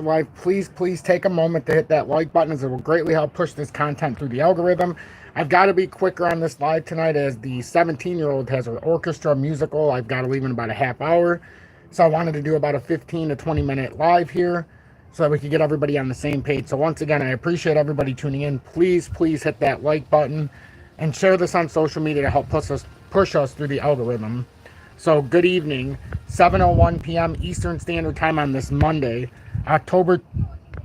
live, please take a moment to hit that like button, as it will greatly help push this content through the algorithm. I've got to be quicker on this live tonight, as the 17-year-old has an orchestra musical. I've got to leave in about a half hour. So I wanted to do about a 15 to 20 minute live here so that we could get everybody on the same page. So once again, I appreciate everybody tuning in. Please hit that like button and share this on social media to help push us through the algorithm. So good evening, 7:01 p.m. Eastern Standard Time on this Monday, October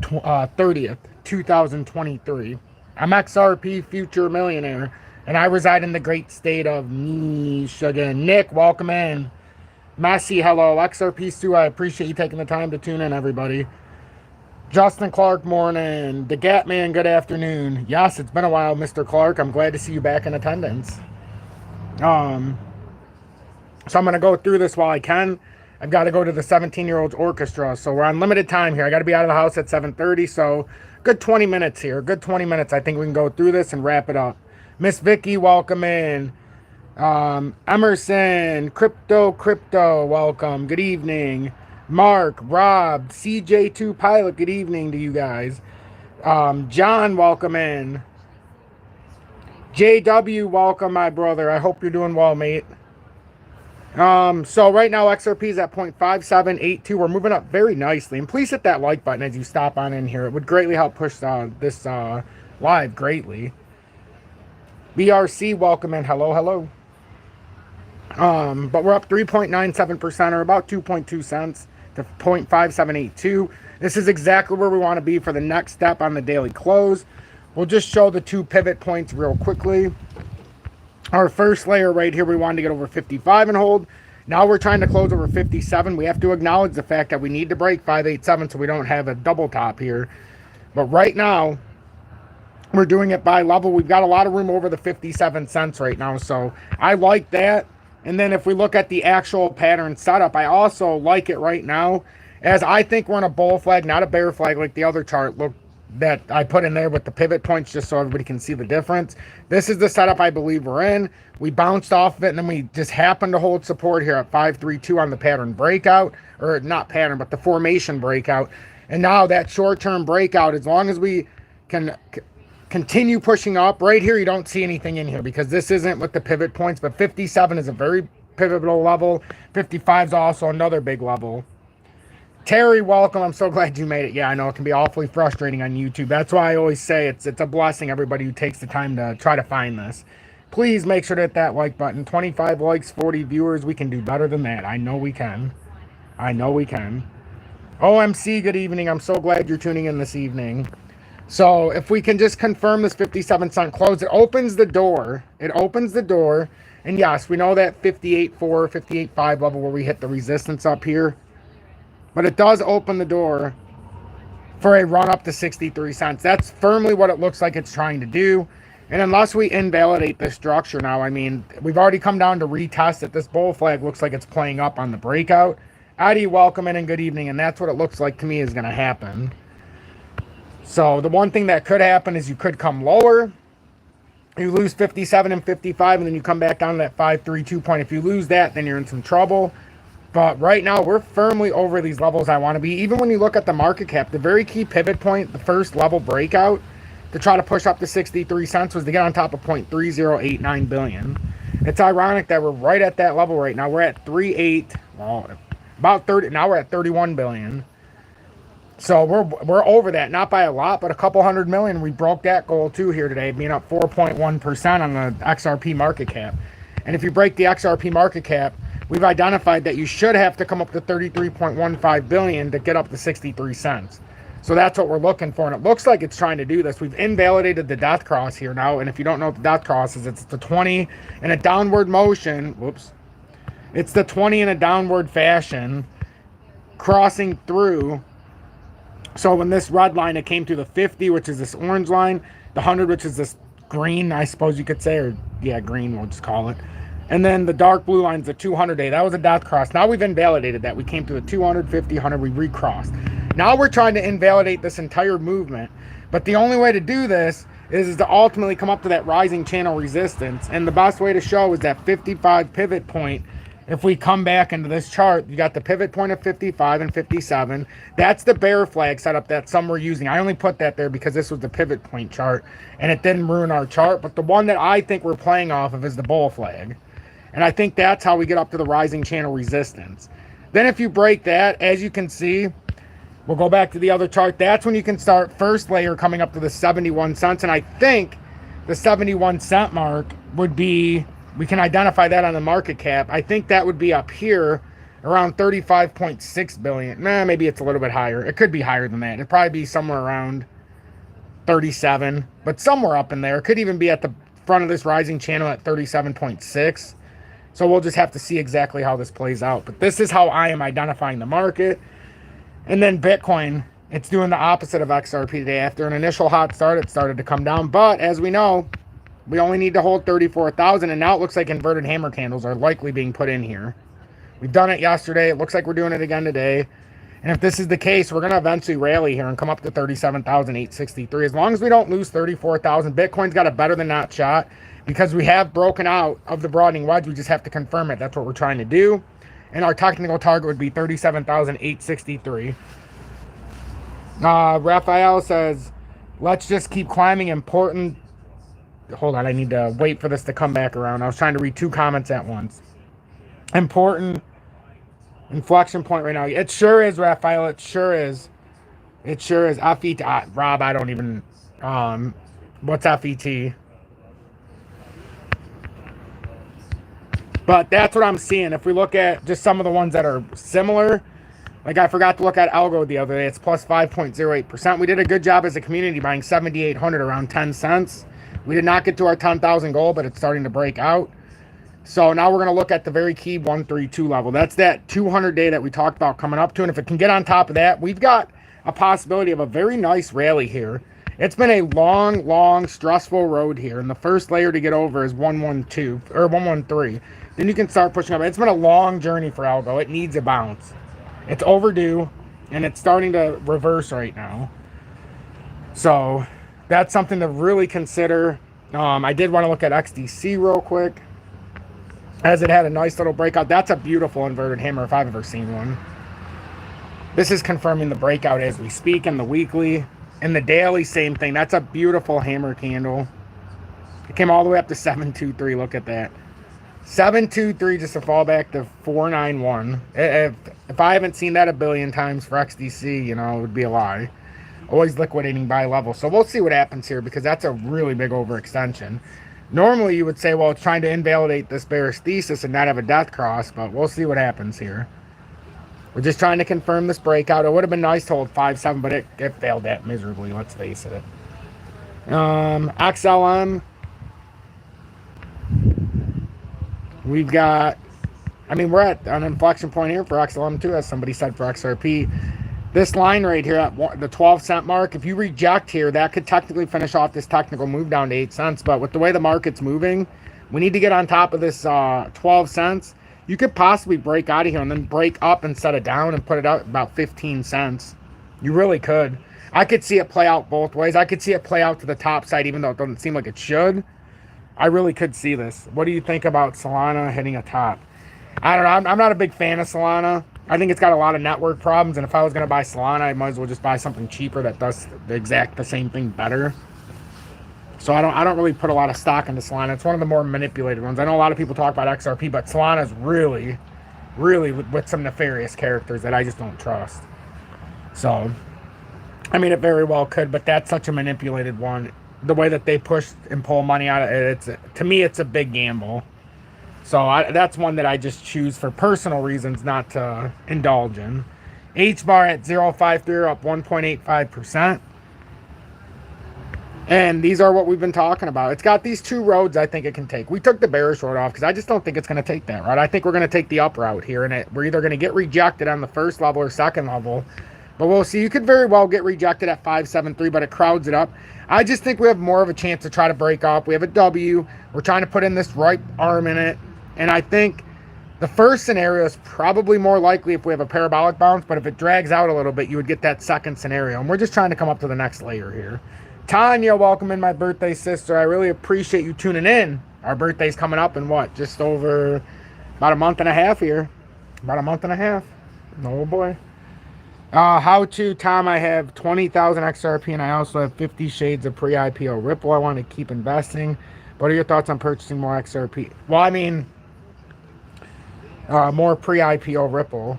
30th, 2023. I'm XRP Future Millionaire, and I reside in the great state of Michigan. Nick, welcome in. Messi, hello. XRP Sue, I appreciate you taking the time to tune in, everybody. Justin Clark, morning. The Gat Man, good afternoon. Yes, it's been a while, Mr. Clark. I'm glad to see you back in attendance. So I'm going to go through this while I can. I've got to go to the 17-year-old's orchestra, so we're on limited time here. I got to be out of the house at 7:30, so good 20 minutes here. Good 20 minutes. I think we can go through this and wrap it up. Miss Vicky, welcome in. Emerson, Crypto, welcome. Good evening. Mark, Rob, CJ2 Pilot, good evening to you guys. John, welcome in. JW, welcome, my brother. I hope you're doing well, mate. So right now XRP is at 0.5782. We're moving up very nicely. And please hit that like button as you stop on in here. It would greatly help push this live greatly. BRC, welcome in. Hello. But we're up 3.97%, or about 2.2 cents to 0.5782. This is exactly where we want to be for the next step on the daily close. We'll just show the two pivot points real quickly. Our first layer right here, we wanted to get over 55 and hold. Now we're trying to close over 57. We have to acknowledge the fact that we need to break 587 so we don't have a double top here. But right now, we're doing it by level. We've got a lot of room over the 57 cents right now, so I like that. And then if we look at the actual pattern setup, I also like it right now, as I think we're in a bull flag, not a bear flag like the other chart that I put in there with the pivot points, just so everybody can see the difference. This is the setup I believe we're in. We bounced off of it, and then we just happened to hold support here at 532 on the pattern breakout, or not pattern, but the formation breakout. And now that short-term breakout, as long as we can continue pushing up, right here you don't see anything in here because this isn't with the pivot points, but 57 is a very pivotal level. 55 is also another big level. Terry, welcome. I'm so glad you made it. Yeah, I know it can be awfully frustrating on YouTube. That's why I always say it's a blessing, everybody who takes the time to try to find this. Please make sure to hit that like button. 25 likes, 40 viewers. We can do better than that. I know we can. OMC, good evening. I'm so glad you're tuning in this evening. So if we can just confirm this 57 cent close, it opens the door. And yes, we know that 58.4, 58.5 level where we hit the resistance up here. But it does open the door for a run up to 63 cents. That's firmly what it looks like it's trying to do. And unless we invalidate this structure now, I mean, we've already come down to retest it. This bull flag looks like it's playing up on the breakout. Adi, welcome in and good evening. And that's what it looks like to me is going to happen. So the one thing that could happen is you could come lower. You lose 57 and 55, and then you come back down to that 532 point. If you lose that, then you're in some trouble. But right now, we're firmly over these levels I want to be. Even when you look at the market cap, the very key pivot point, the first level breakout, to try to push up to 63 cents was to get on top of 0.3089 billion. It's ironic that we're right at that level right now. We're at 38, well, about 30. Now we're at 31 billion. So we're over that, not by a lot, but a couple hundred million. We broke that goal too here today, being up 4.1% on the XRP market cap. And if you break the XRP market cap, we've identified that you should have to come up to 33.15 billion to get up to 63 cents. So that's what we're looking for, and it looks like it's trying to do this. We've invalidated the death cross here now, and if you don't know what the death cross is, it's the 20 in a downward motion. Whoops. It's the 20 in a downward fashion crossing through. So when this red line, it came to the 50, which is this orange line, the 100, which is this green, I suppose you could say, or yeah, green, we'll just call it. And then the dark blue line's the 200-day. That was a death cross. Now we've invalidated that. We came to the 200, 50, 100. We recrossed. Now we're trying to invalidate this entire movement. But the only way to do this is to ultimately come up to that rising channel resistance. And the best way to show is that 55 pivot point if we come back into this chart, you got the pivot point of 55 and 57. That's the bear flag setup that some were using. I only put that there because this was the pivot point chart, and it didn't ruin our chart. But the one that I think we're playing off of is the bull flag. And I think that's how we get up to the rising channel resistance. Then if you break that, as you can see, we'll go back to the other chart. That's when you can start first layer coming up to the 71 cents. And I think the 71 cent mark would be, we can identify that on the market cap. I think that would be up here around 35.6 billion. Nah, maybe it's a little bit higher. It could be higher than that. It'd probably be somewhere around 37, but somewhere up in there. It could even be at the front of this rising channel at 37.6. So we'll just have to see exactly how this plays out. But this is how I am identifying the market. And then Bitcoin, it's doing the opposite of XRP today. After an initial hot start, it started to come down. But as we know, we only need to hold 34,000, and now it looks like inverted hammer candles are likely being put in here. We've done it yesterday. It looks like we're doing it again today. And if this is the case, we're going to eventually rally here and come up to 37,863. As long as we don't lose 34,000, Bitcoin's got a better than not shot because we have broken out of the broadening wedge. We just have to confirm it. That's what we're trying to do. And our technical target would be 37,863. Raphael says, let's just keep climbing. Important. Hold on, I need to wait for this to come back around. I was trying to read two comments at once. Important inflection point right now. It sure is, Raphael. It sure is. It sure is. FET. Rob, I don't even. What's FET? But that's what I'm seeing. If we look at just some of the ones that are similar, like I forgot to look at Algo the other day. It's plus 5.08%. We did a good job as a community buying 7,800 around 10 cents. We did not get to our 10,000 goal, but it's starting to break out. So now we're going to look at the very key 132 level. That's that 200 day that we talked about coming up to. And if it can get on top of that, we've got a possibility of a very nice rally here. It's been a long, stressful road here. And the first layer to get over is 112 or 113. Then you can start pushing up. It's been a long journey for Algo. It needs a bounce. It's overdue, and it's starting to reverse right now. So that's something to really consider. I did want to look at XDC real quick, as it had a nice little breakout. That's a beautiful inverted hammer if I've ever seen one. This is confirming the breakout as we speak in the weekly. In the daily, same thing. That's a beautiful hammer candle. It came all the way up to 723. Look at that. 723 just to fall back to 491. If I haven't seen that a billion times for XDC, you know, it would be a lie. Always liquidating by level. So we'll see what happens here because that's a really big overextension. Normally you would say, well, it's trying to invalidate this bearish thesis and not have a death cross, but we'll see what happens here. We're just trying to confirm this breakout. It would have been nice to hold 5-7, but it failed that miserably, let's face it. XLM. We've got, I mean, we're at an inflection point here for XLM too, as somebody said for XRP. This line right here at the 12 cent mark, if you reject here, that could technically finish off this technical move down to 8 cents. But with the way the market's moving, we need to get on top of this 12 cents. You could possibly break out of here and then break up and set it down and put it out about 15 cents. You really could. I could see it play out both ways. I could see it play out to the top side, even though it doesn't seem like it should. I really could see this. What do you think about Solana hitting a top? I don't know. I'm not a big fan of Solana. I think it's got a lot of network problems, and if I was going to buy Solana, I might as well just buy something cheaper that does the same thing better. So I don't really put a lot of stock into Solana. It's one of the more manipulated ones. I know a lot of people talk about XRP, but Solana's really with some nefarious characters that I just don't trust. So, I mean, it very well could, but that's such a manipulated one. The way that they push and pull money out of it, to me, it's a big gamble. So that's one that I just choose for personal reasons not to indulge in. H-bar at 0.53, up 1.85%. And these are what we've been talking about. It's got these two roads I think it can take. We took the bearish road off because I just don't think it's going to take that route. I think we're going to take the up route here, and we're either going to get rejected on the first level or second level. But we'll see. You could very well get rejected at 573, but it crowds it up. I just think we have more of a chance to try to break up. We have a W. We're trying to put in this right arm in it. And I think the first scenario is probably more likely if we have a parabolic bounce, but if it drags out a little bit, you would get that second scenario. And we're just trying to come up to the next layer here. Tanya, welcome in, my birthday sister. I really appreciate you tuning in. Our birthday's coming up in what? Just over About a month and a half here. About a month and a half. Oh boy. How to, Tom, I have 20,000 XRP and I also have 50 shades of pre-IPO Ripple. I want to keep investing. What are your thoughts on purchasing more XRP? Well, I mean, more pre-IPO Ripple.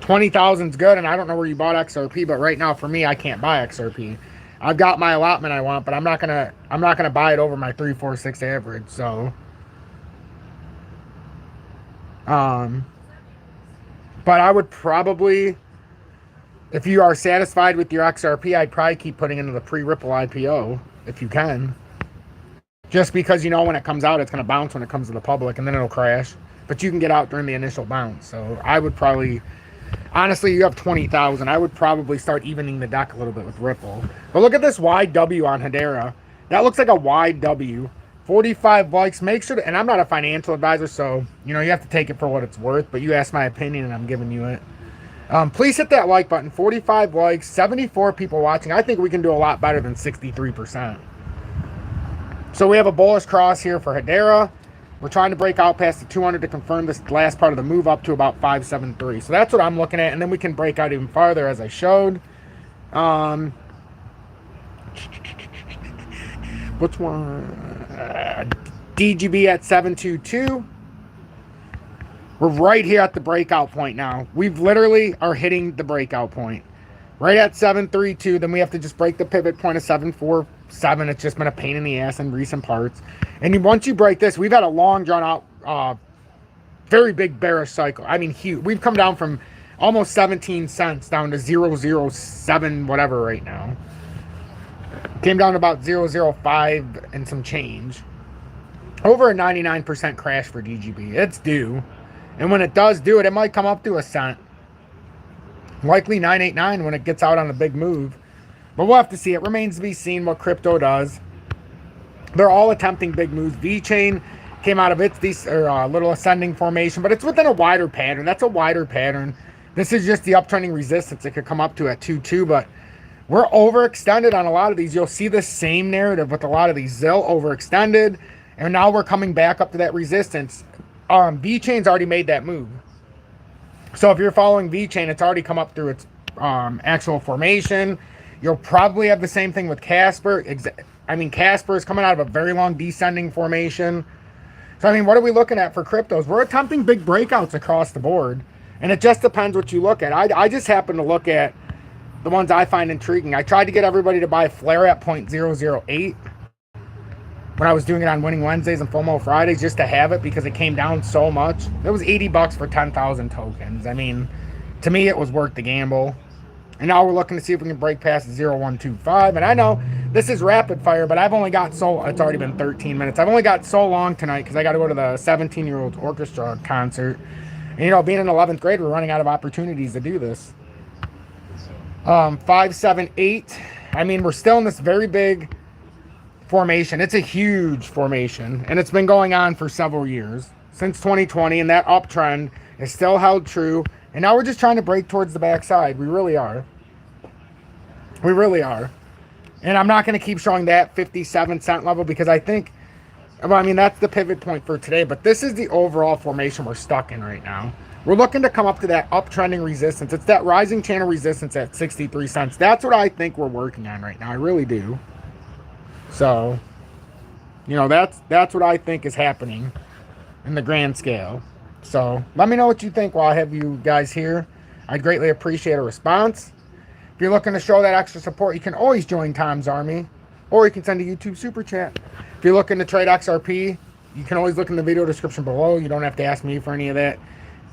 20,000 is good, and I don't know where you bought XRP, but right now for me, I can't buy XRP. I've got my allotment I want, but I'm not gonna buy it over my 346 average. So, but I would probably, if you are satisfied with your XRP, I'd probably keep putting into the pre-Ripple IPO if you can. Just because you know when it comes out, it's going to bounce when it comes to the public, and then it'll crash. But you can get out during the initial bounce. So I would probably, honestly, you have 20,000. I would probably start evening the deck a little bit with Ripple. But look at this wide W on Hedera. That looks like a wide W. 45 likes. Make sure to, and I'm not a financial advisor, so you know you have to take it for what it's worth. But you asked my opinion, and I'm giving you it. Please hit that like button. 45 likes, 74 people watching. I think we can do a lot better than 63%. So we have a bullish cross here for Hedera. We're trying to break out past the 200 to confirm this last part of the move up to about 573. So that's what I'm looking at, and then we can break out even farther as I showed. Which one? DGB at 722. We're right here at the breakout point now. We've literally are hitting the breakout point. Right at 732, then we have to just break the pivot point of 747. It's just been a pain in the ass in recent parts. And once you break this, we've had a long, drawn-out, very big bearish cycle. I mean, huge. We've come down from almost 17 cents down to 0.007 whatever right now. Came down to about 0.05 and some change. Over a 99% crash for DGB. It's due. And when it does do it, it might come up to a cent. Likely 989 when it gets out on a big move. But we'll have to see. It remains to be seen what crypto does. They're all attempting big moves. VeChain came out of its little ascending formation, but it's within a wider pattern. That's a wider pattern. This is just the uptrending resistance it could come up to at 2.2, but we're overextended on a lot of these. You'll see the same narrative with a lot of these. Zill overextended, and now we're coming back up to that resistance. VeChain's already made that move. So if you're following VeChain, it's already come up through its actual formation. You'll probably have the same thing with Casper. I mean, Casper is coming out of a very long descending formation. So, I mean, what are we looking at for cryptos? We're attempting big breakouts across the board. And it just depends what you look at. I just happen to look at the ones I find intriguing. I tried to get everybody to buy Flare at 0.008 when I was doing it on Winning Wednesdays and FOMO Fridays just to have it because it came down so much. It was $80 for 10,000 tokens. I mean, to me, it was worth the gamble. And now we're looking to see if we can break past 0.125. And I know this is rapid fire, but I've only got it's already been 13 minutes. I've only got so long tonight because I got to go to the 17-year-old orchestra concert. And, you know, being in 11th grade, we're running out of opportunities to do this. 578. I mean, we're still in this very big formation. It's a huge formation, and it's been going on for several years, since 2020, and that uptrend is still held true. And now we're just trying to break towards the backside. We really are. We really are. And I'm not going to keep showing that 57-cent level because I think, well, I mean, that's the pivot point for today. But this is the overall formation we're stuck in right now. We're looking to come up to that uptrending resistance. It's that rising channel resistance at 63 cents. That's what I think we're working on right now. I really do. So, you know, that's what I think is happening in the grand scale. So let me know what you think while I have you guys here. I'd greatly appreciate a response. If you're looking to show that extra support, you can always join Tom's Army, or you can send a YouTube super chat. If you're looking to trade XRP, you can always look in the video description below. You don't have to ask me for any of that.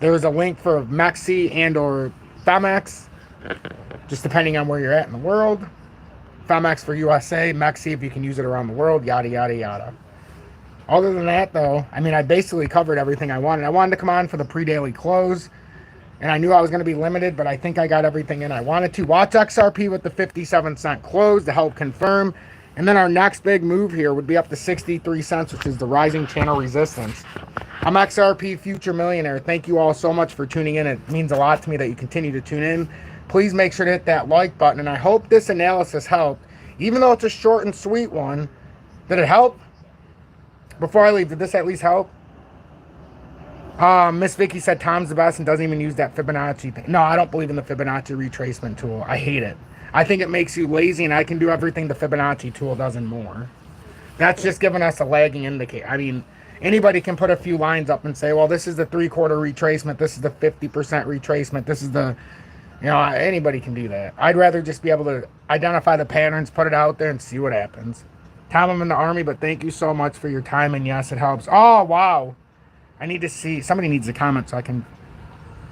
There's a link for MEXC and or FAMEX, just depending on where you're at in the world. FAMEX for USA, MEXC if you can use it around the world, yada, yada, yada. Other than that, though, I mean, I basically covered everything I wanted. I wanted to come on for the pre-daily close, and I knew I was going to be limited, but I think I got everything in I wanted to. Watch XRP with the 57-cent close to help confirm. And then our next big move here would be up to 63 cents, which is the rising channel resistance. I'm XRP Future Millionaire. Thank you all so much for tuning in. It means a lot to me that you continue to tune in. Please make sure to hit that like button, and I hope this analysis helped. Even though it's a short and sweet one, did it help? Before I leave, did this at least help? Miss Vicky said Tom's the best and doesn't even use that Fibonacci thing. No, I don't believe in the Fibonacci retracement tool. I hate it. I think it makes you lazy, and I can do everything the Fibonacci tool does and more. That's just giving us a lagging indicator. I mean, anybody can put a few lines up and say, well, this is the 3/4 retracement, this is the 50% retracement, this is the, anybody can do that. I'd rather just be able to identify the patterns, put it out there, and see what happens. Tom, I'm in the Army, but thank you so much for your time, and yes, it helps. Oh, wow. I need to see. Somebody needs to comment so I can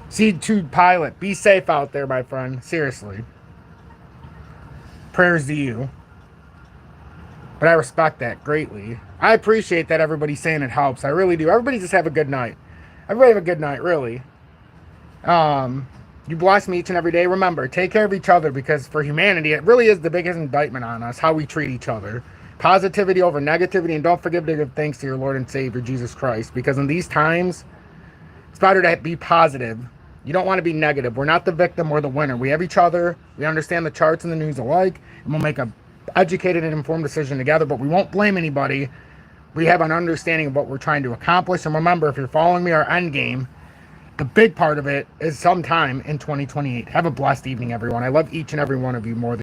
see. To pilot. Be safe out there, my friend. Seriously. Prayers to you. But I respect that greatly. I appreciate that everybody's saying it helps. I really do. Everybody just have a good night. Everybody have a good night, really. You bless me each and every day. Remember, take care of each other, because for humanity, it really is the biggest indictment on us, how we treat each other. Positivity over negativity, and don't forget to give thanks to your Lord and Savior, Jesus Christ, because in these times, it's better to be positive. You don't want to be negative. We're not the victim, we're the winner. We have each other, we understand the charts and the news alike, and we'll make an educated and informed decision together, but we won't blame anybody. We have an understanding of what we're trying to accomplish, and remember, if you're following me, our end game, the big part of it is sometime in 2028. Have a blessed evening, everyone. I love each and every one of you more than